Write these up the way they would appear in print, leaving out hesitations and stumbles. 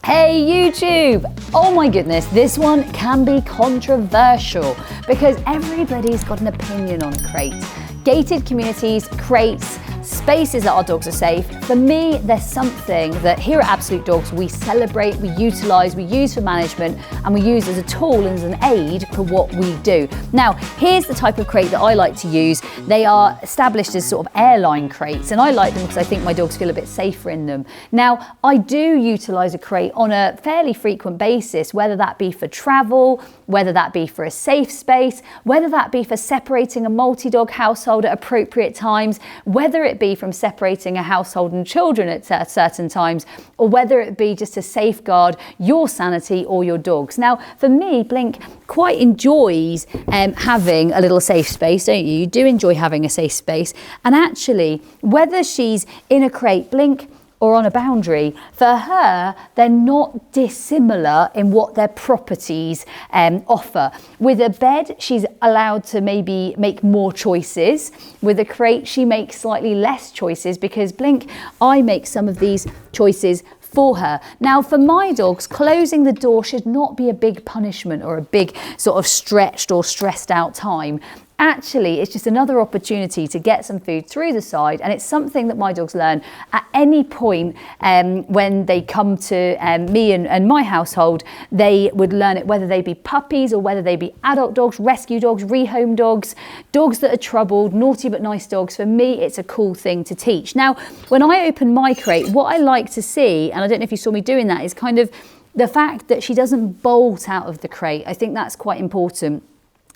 Hey YouTube! Oh my goodness, this one can be controversial because everybody's got an opinion on crates. Gated communities, crates, spaces that our dogs are safe. For me, there's something that here at Absolute Dogs we celebrate, we utilise, we use for management, and we use as a tool and as an aid for what we do. Now, here's the type of crate that I like to use. They are established as sort of airline crates, and I like them because I think my dogs feel a bit safer in them. Now, I do utilise a crate on a fairly frequent basis, whether that be for travel, whether that be for a safe space, whether that be for separating a multi-dog household at appropriate times, whether it be from separating a household and children at certain times, or whether it be just to safeguard your sanity or your dog's. Now, for me, Blink quite enjoys having a little safe space, don't you? You do enjoy having a safe space. And actually, whether she's in a crate, Blink, or on a boundary, for her, they're not dissimilar in what their properties offer. With a bed, she's allowed to maybe make more choices. With a crate, she makes slightly less choices because Blink, I make some of these choices for her. Now, for my dogs, closing the door should not be a big punishment or a big sort of stretched or stressed out time. Actually, it's just another opportunity to get some food through the side, and it's something that my dogs learn at any point when they come to me and my household. They would learn it whether they be puppies or whether they be adult dogs, rescue dogs, rehome dogs, dogs that are troubled, naughty but nice dogs. For me, it's a cool thing to teach. Now, when I open my crate, what I like to see, and I don't know if you saw me doing that, is kind of the fact that she doesn't bolt out of the crate. I think that's quite important.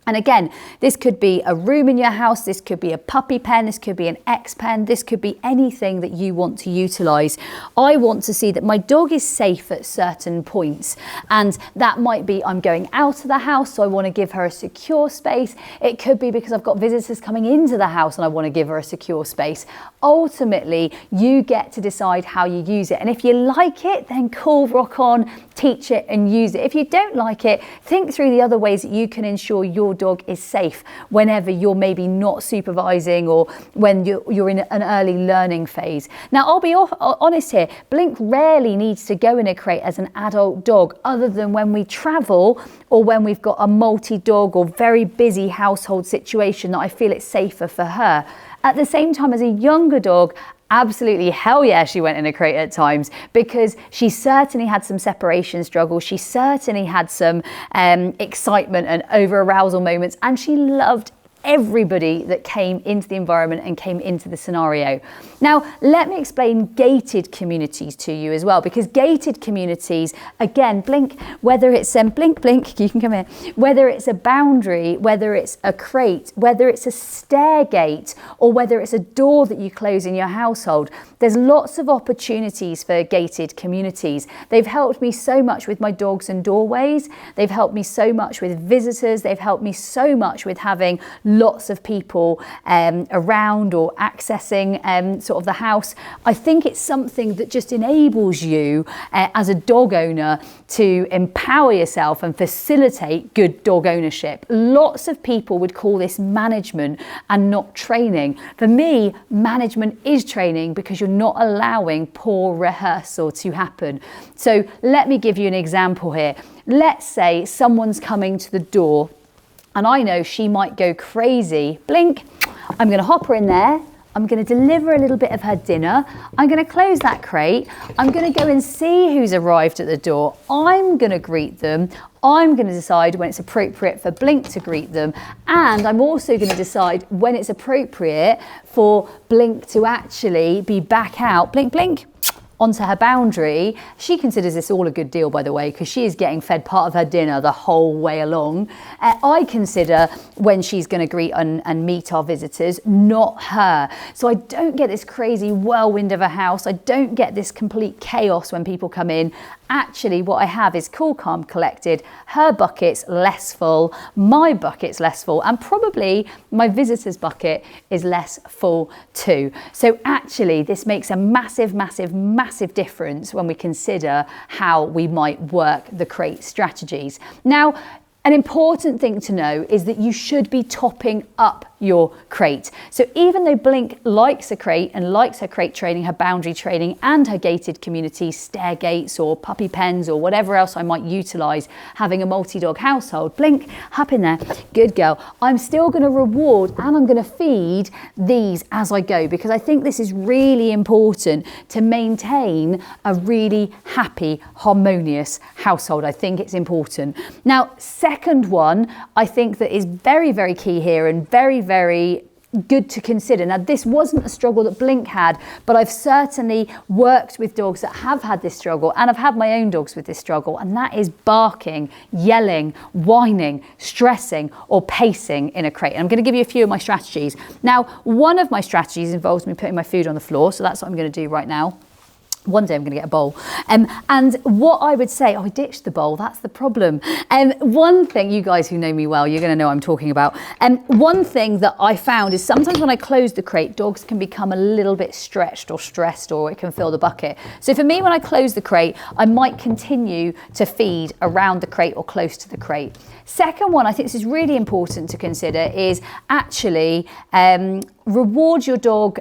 And again, this could be a room in your house, this could be a puppy pen, this could be an X pen, this could be anything that you want to utilise. I want to see that my dog is safe at certain points. And that might be I'm going out of the house, so I want to give her a secure space. It could be because I've got visitors coming into the house and I want to give her a secure space. Ultimately, you get to decide how you use it. And if you like it, then cool, rock on, teach it and use it. If you don't like it, think through the other ways that you can ensure your dog is safe whenever you're maybe not supervising or when you're in an early learning phase. Now, I'll be honest here, Blink rarely needs to go in a crate as an adult dog other than when we travel or when we've got a multi-dog or very busy household situation that I feel it's safer for her. At the same time, as a younger dog, absolutely, hell yeah, she went in a crate at times because she certainly had some separation struggles. She certainly had some excitement and over-arousal moments, and she loved everybody that came into the environment and came into the scenario. Now, let me explain gated communities to you as well, because gated communities, again, Blink, whether it's Blink, you can come here, whether it's a boundary, whether it's a crate, whether it's a stair gate, or whether it's a door that you close in your household, there's lots of opportunities for gated communities. They've helped me so much with my dogs and doorways. They've helped me so much with visitors. They've helped me so much with having lots of people around or accessing sort of the house. I think it's something that just enables you as a dog owner to empower yourself and facilitate good dog ownership. Lots of people would call this management and not training. For me, management is training because you're not allowing poor rehearsal to happen. So let me give you an example here. Let's say someone's coming to the door and I know she might go crazy. Blink, I'm going to hop her in there. I'm going to deliver a little bit of her dinner. I'm going to close that crate. I'm going to go and see who's arrived at the door. I'm going to greet them. I'm going to decide when it's appropriate for Blink to greet them. And I'm also going to decide when it's appropriate for Blink to actually be back out. Blink, Blink, onto her boundary. She considers this all a good deal, by the way, because she is getting fed part of her dinner the whole way along. I consider when she's going to greet and meet our visitors, not her. So I don't get this crazy whirlwind of a house. I don't get this complete chaos when people come in. Actually, what I have is cool, calm, collected. Her bucket's less full, my bucket's less full, and probably my visitor's bucket is less full too. So actually, this makes a massive, massive, massive difference when we consider how we might work the crate strategies. Now, An important thing to know is that you should be topping up your crate. So even though Blink likes a crate and likes her crate training, her boundary training and her gated community, stair gates or puppy pens or whatever else I might utilise having a multi-dog household, Blink, hop in there, good girl. I'm still going to reward and I'm going to feed these as I go, because I think this is really important to maintain a really happy, harmonious household. I think it's important. Now, second one, I think that is very, very key here and very, very good to consider. Now, this wasn't a struggle that Blink had, but I've certainly worked with dogs that have had this struggle, and I've had my own dogs with this struggle, and that is barking, yelling, whining, stressing, or pacing in a crate. And I'm going to give you a few of my strategies. Now, one of my strategies involves me putting my food on the floor, so that's what I'm going to do right now. One day I'm going to get a bowl. And what I would say, I ditched the bowl, that's the problem. One thing, you guys who know me well, you're going to know what I'm talking about. One thing that I found is sometimes when I close the crate, dogs can become a little bit stretched or stressed, or it can fill the bucket. So for me, when I close the crate, I might continue to feed around the crate or close to the crate. Second one, I think this is really important to consider, is actually reward your dog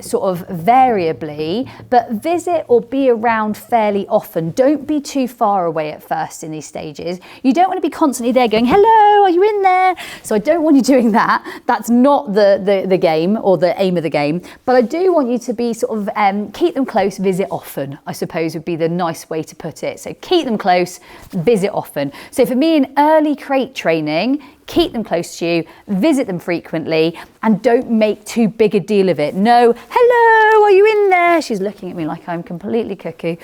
sort of variably, but visit or be around fairly often. Don't be too far away at first in these stages. You don't want to be constantly there going, hello, are you in there? So I don't want you doing that. That's not the game or the aim of the game. But I do want you to be sort of, keep them close, visit often, I suppose would be the nice way to put it. So keep them close, visit often. So for me in early crate training, keep them close to you, visit them frequently, and don't make too big a deal of it. No, hello, are you in there? She's looking at me like I'm completely cuckoo.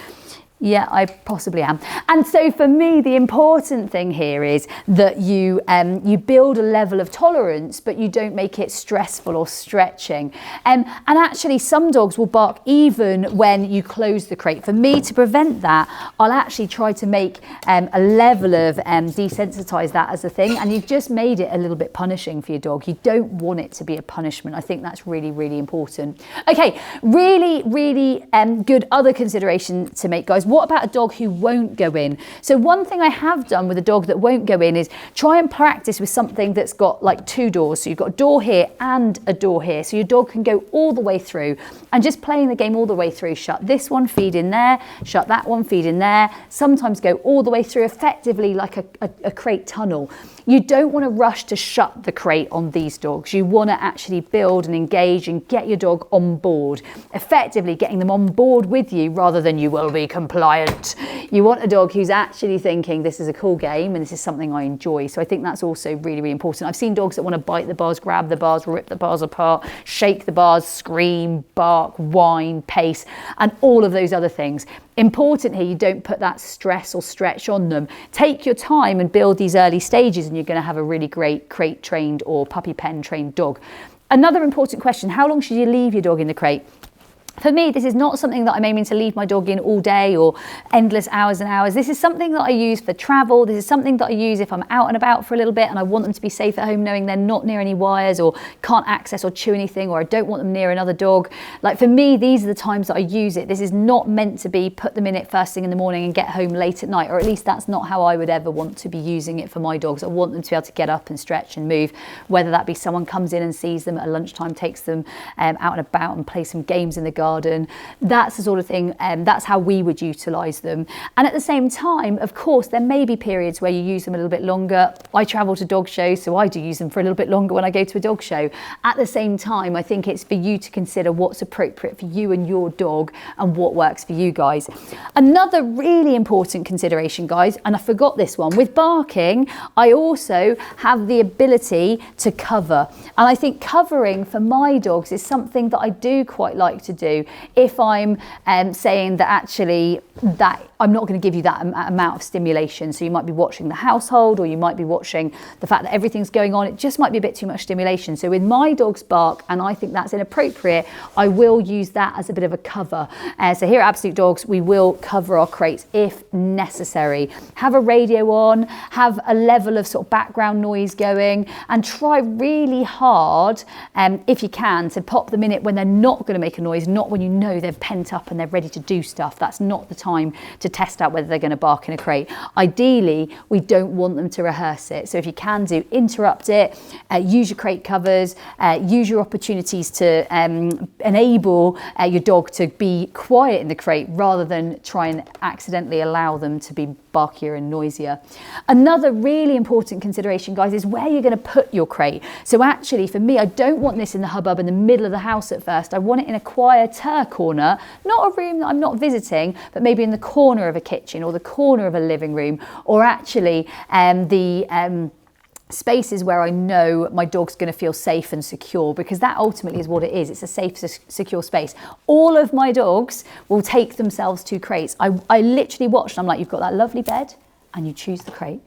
Yeah, I possibly am. And so for me, the important thing here is that you build a level of tolerance, but you don't make it stressful or stretching. And actually, some dogs will bark even when you close the crate. For me, to prevent that, I'll actually try to make a level of desensitize that as a thing. And you've just made it a little bit punishing for your dog. You don't want it to be a punishment. I think that's really, really important. Okay, really, really good other consideration to make, guys. What about a dog who won't go in? So one thing I have done with a dog that won't go in is try and practice with something that's got like two doors. So you've got a door here and a door here. So your dog can go all the way through, and just playing the game all the way through. Shut this one, feed in there. Shut that one, feed in there. Sometimes go all the way through, effectively like a crate tunnel. You don't want to rush to shut the crate on these dogs. You want to actually build and engage and get your dog on board, effectively getting them on board with you rather than you will be compliant. You want a dog who's actually thinking this is a cool game and this is something I enjoy. So I think that's also really, really important. I've seen dogs that want to bite the bars, grab the bars, rip the bars apart, shake the bars, scream, bark, whine, pace, and all of those other things. Important here, you don't put that stress or stretch on them. Take your time and build these early stages, and you're going to have a really great crate trained or puppy pen trained dog. Another important question, how long should you leave your dog in the crate? For me, this is not something that I'm aiming to leave my dog in all day or endless hours and hours. This is something that I use for travel. This is something that I use if I'm out and about for a little bit and I want them to be safe at home, knowing they're not near any wires or can't access or chew anything, or I don't want them near another dog. Like for me, these are the times that I use it. This is not meant to be put them in it first thing in the morning and get home late at night, or at least that's not how I would ever want to be using it for my dogs. I want them to be able to get up and stretch and move, whether that be someone comes in and sees them at lunchtime, takes them out and about and play some games in the garden. That's the sort of thing, that's how we would utilise them. And at the same time, of course, there may be periods where you use them a little bit longer. I travel to dog shows, so I do use them for a little bit longer when I go to a dog show. At the same time, I think it's for you to consider what's appropriate for you and your dog and what works for you guys. Another really important consideration, guys, and I forgot this one, with barking, I also have the ability to cover. And I think covering for my dogs is something that I do quite like to do. If I'm saying that actually that I'm not going to give you that amount of stimulation. So you might be watching the household, or you might be watching the fact that everything's going on. It just might be a bit too much stimulation. So with my dog's bark, and I think that's inappropriate, I will use that as a bit of a cover. So here at Absolute Dogs, we will cover our crates if necessary. Have a radio on, have a level of sort of background noise going, and try really hard, if you can, to pop them in it when they're not going to make a noise, not not when you know they're pent up and they're ready to do stuff. That's not the time to test out whether they're going to bark in a crate. Ideally, we don't want them to rehearse it. So if you can do, interrupt it, use your crate covers, use your opportunities to enable your dog to be quiet in the crate rather than try and accidentally allow them to be barkier and noisier. Another really important consideration, guys, is where you're going to put your crate. So actually, for me, I don't want this in the hubbub in the middle of the house at first. I want it in a quieter corner, not a room that I'm not visiting, but maybe in the corner of a kitchen or the corner of a living room, or actually spaces where I know my dog's going to feel safe and secure, because that ultimately is what it is. It's a safe, secure space. All of my dogs will take themselves to crates. I literally watched, I'm like, you've got that lovely bed, and you choose the crate.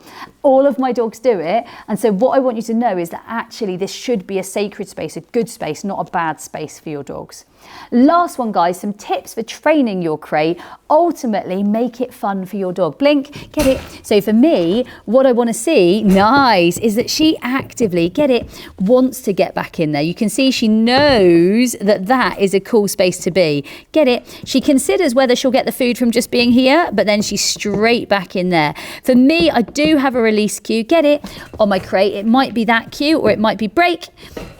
All of my dogs do it. And so what I want you to know is that actually this should be a sacred space, a good space, not a bad space for your dogs. Last one, guys, some tips for training your crate. Ultimately, make it fun for your dog. Blink, get it. So for me, what I want to see, nice, is that she actively, get it, wants to get back in there. You can see she knows that that is a cool space to be. Get it. She considers whether she'll get the food from just being here, but then she's straight back in there. For me, I do have a release cue, get it, on my crate. It might be that cue, or it might be break,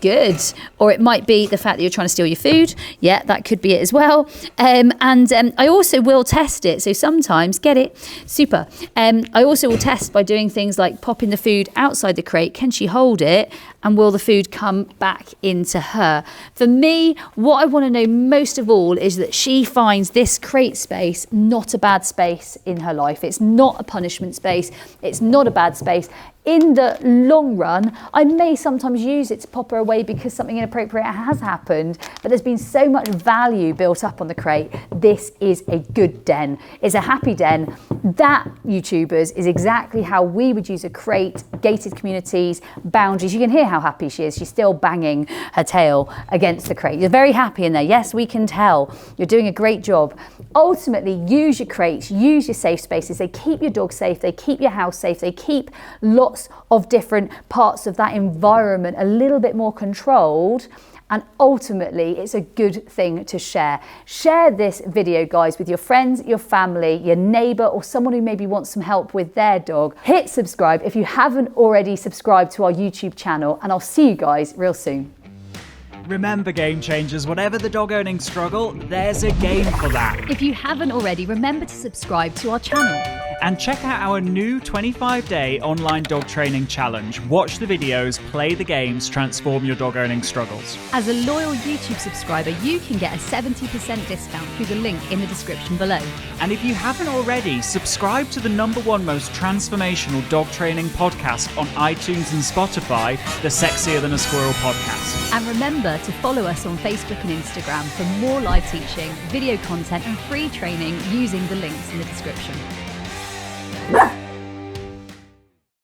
good. Or it might be the fact that you're trying to steal your food. Yeah, that could be it as well. I also will test it. So sometimes, get it, super. I also will test by doing things like popping the food outside the crate. Can she hold it? And will the food come back into her? For me, what I want to know most of all is that she finds this crate space not a bad space in her life. It's not a punishment space. It's not a bad space. In the long run, I may sometimes use it to pop her away because something inappropriate has happened, but there's been so much value built up on the crate. This is a good den. It's a happy den. That, YouTubers, is exactly how we would use a crate, gated communities, boundaries. You can hear how happy she is. She's still banging her tail against the crate. You're very happy in there. Yes, we can tell. You're doing a great job. Ultimately, use your crates, use your safe spaces. They keep your dog safe. They keep your house safe. They keep lots of different parts of that environment a little bit more controlled. And ultimately, it's a good thing to share. Share this video, guys, with your friends, your family, your neighbor, or someone who maybe wants some help with their dog. Hit subscribe if you haven't already subscribed to our YouTube channel, and I'll see you guys real soon. Remember, game changers, whatever the dog owning struggle, there's a game for that. If you haven't already, remember to subscribe to our channel. And check out our new 25-day online dog training challenge. Watch the videos, play the games, transform your dog owning struggles. As a loyal YouTube subscriber, you can get a 70% discount through the link in the description below. And if you haven't already, subscribe to the #1 most transformational dog training podcast on iTunes and Spotify, the Sexier Than a Squirrel podcast. And remember to follow us on Facebook and Instagram for more live teaching, video content and free training using the links in the description.